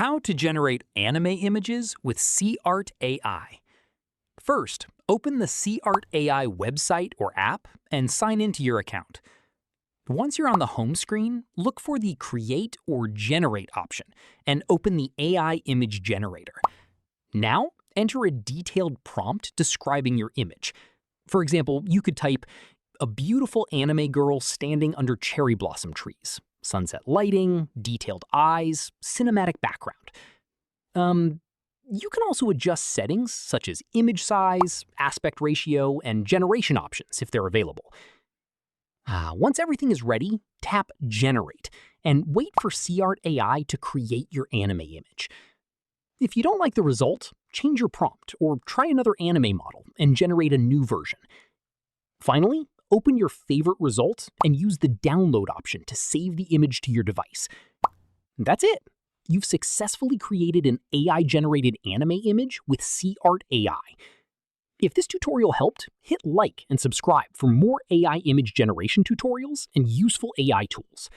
How to generate anime images with SeaArt AI. First, open the SeaArt AI website or app and sign into your account. Once you're on the home screen, look for the Create or Generate option and open the AI image generator. Now, enter a detailed prompt describing your image. For example, you could type, "A beautiful anime girl standing under cherry blossom trees. Sunset lighting, detailed eyes, cinematic background." You can also adjust settings such as image size, aspect ratio, and generation options if they're available. Once everything is ready, tap Generate and wait for SeaArt AI to create your anime image. If you don't like the result, change your prompt or try another anime model and generate a new version. Finally, open your favorite result and use the download option to save the image to your device. That's it. You've successfully created an AI-generated anime image with SeaArt AI. If this tutorial helped, hit like and subscribe for more AI image generation tutorials and useful AI tools.